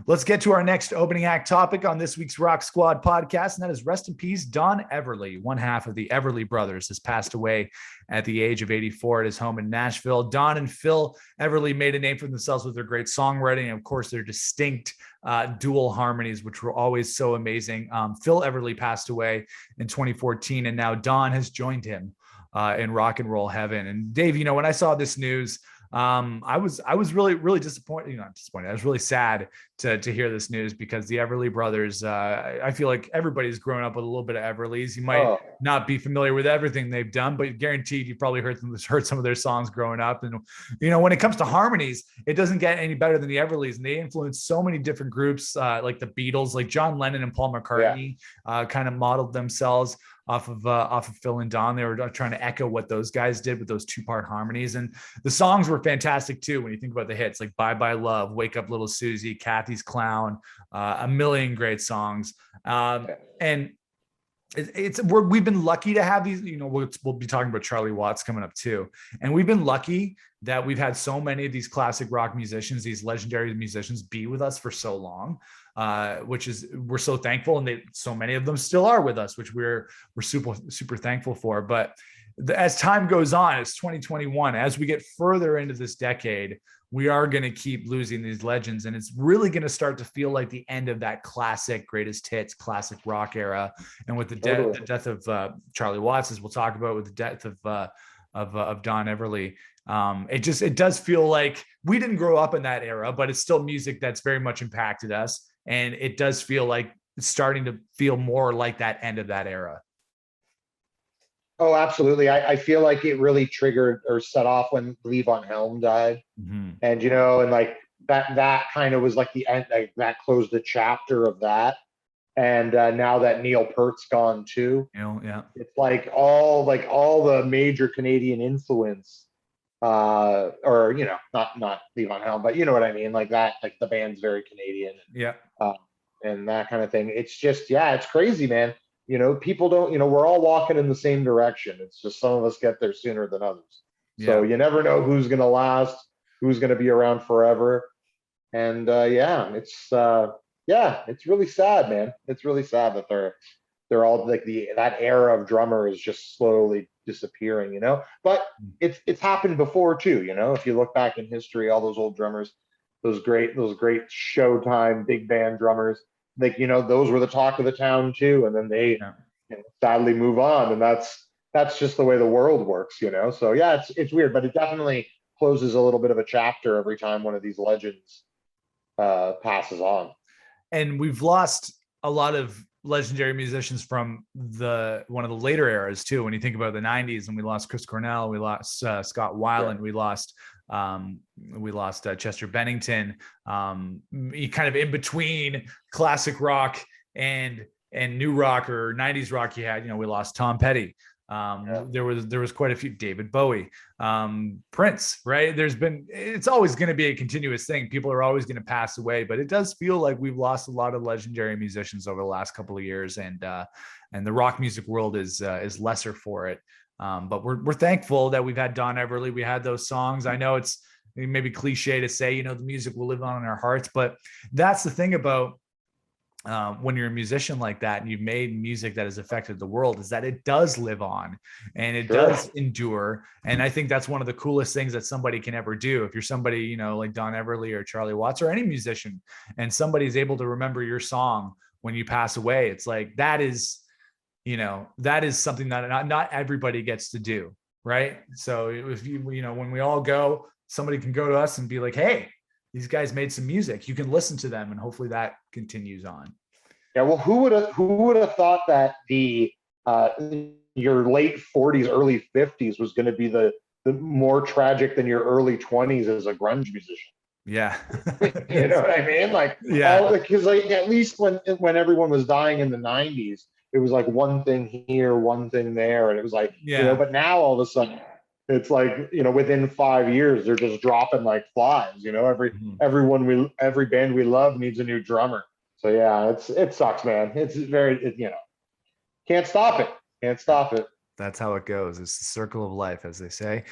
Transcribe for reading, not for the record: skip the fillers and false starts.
Let's get to our next opening act topic on this week's Rock Squad podcast, and that is rest in peace, Don Everly. One half of the Everly brothers has passed away at the age of 84 at his home in Nashville. Don and Phil Everly made a name for themselves with their great songwriting and, of course, their distinct dual harmonies, which were always so amazing. Phil Everly passed away in 2014, and now Don has joined him in rock and roll heaven. And Dave, when I saw this news, I was really disappointed. Not disappointed. I was really sad to hear this news because the Everly brothers. I feel like everybody's grown up with a little bit of Everly's. You might not be familiar with everything they've done, but guaranteed you probably heard some of their songs growing up. And when it comes to harmonies, it doesn't get any better than the Everlys, and they influenced so many different groups, like the Beatles, like John Lennon and Paul McCartney, kind of modeled themselves off of Phil and Don. They were trying to echo what those guys did with those two-part harmonies. And the songs were fantastic too. When you think about the hits like Bye Bye Love, Wake Up Little Susie, Kathy's Clown, a million great songs. And we've been lucky to have these, we'll be talking about Charlie Watts coming up too. And we've been lucky that we've had so many of these classic rock musicians, these legendary musicians be with us for so long, we're so thankful. And so many of them still are with us, which we're super thankful for. But as time goes on, it's 2021, as we get further into this decade, we are going to keep losing these legends. And it's really going to start to feel like the end of that classic greatest hits, classic rock era. And with the death of Charlie Watts, as we'll talk about, with the death of Don Everly, it does feel like we didn't grow up in that era, but it's still music that's very much impacted us. And it does feel like it's starting to feel more like that end of that era. Oh, absolutely. I feel like it really triggered or set off when Levon Helm died. Mm-hmm. And, and like that kind of was like the end, like that closed the chapter of that. And now that Neil Peart's gone too, it's like all the major Canadian influence, or, not Levon Helm, but you know what I mean? Like that, like the band's very Canadian. And that kind of thing. It's just, it's crazy, man. People don't, we're all walking in the same direction. It's just some of us get there sooner than others. So you never know who's going to last, who's going to be around forever. And it's really sad, man. It's really sad that they're all like that era of drummer is just slowly disappearing, but it's happened before too. If you look back in history, all those old drummers, those great Showtime big band drummers, like, those were the talk of the town too. And then they sadly move on. And that's just the way the world works, So it's weird, but it definitely closes a little bit of a chapter every time one of these legends passes on. And we've lost a lot of legendary musicians from one of the later eras too. When you think about the 90s, and we lost Chris Cornell, we lost Scott Weiland, we lost Chester Bennington, kind of in between classic rock and new rock or 90s rock. We lost Tom Petty. There was quite a few, David Bowie, Prince, right? It's always going to be a continuous thing. People are always going to pass away, but it does feel like we've lost a lot of legendary musicians over the last couple of years. And the rock music world is lesser for it. But we're thankful that we've had Don Everly. We had those songs. I know it's maybe cliche to say, the music will live on in our hearts, but that's the thing about when you're a musician like that and you've made music that has affected the world, is that it does live on and it does endure. And I think that's one of the coolest things that somebody can ever do. If you're somebody, like Don Everly or Charlie Watts or any musician, and somebody's able to remember your song when you pass away, it's like, that is something that not everybody gets to do. Right. So if when we all go, somebody can go to us and be like, hey, these guys made some music. You can listen to them, and hopefully that continues on. Yeah. Well, who would have thought that your late 40s, early 50s was going to be the more tragic than your early 20s as a grunge musician? Yeah. You know what I mean? Like, because at least when everyone was dying in the 90s, it was like one thing here, one thing there, and it was like, but now all of a sudden it's like, within 5 years they're just dropping like flies. Every band we love needs a new drummer. So it sucks, man. It's can't stop it. That's how it goes. It's the circle of life, as they say.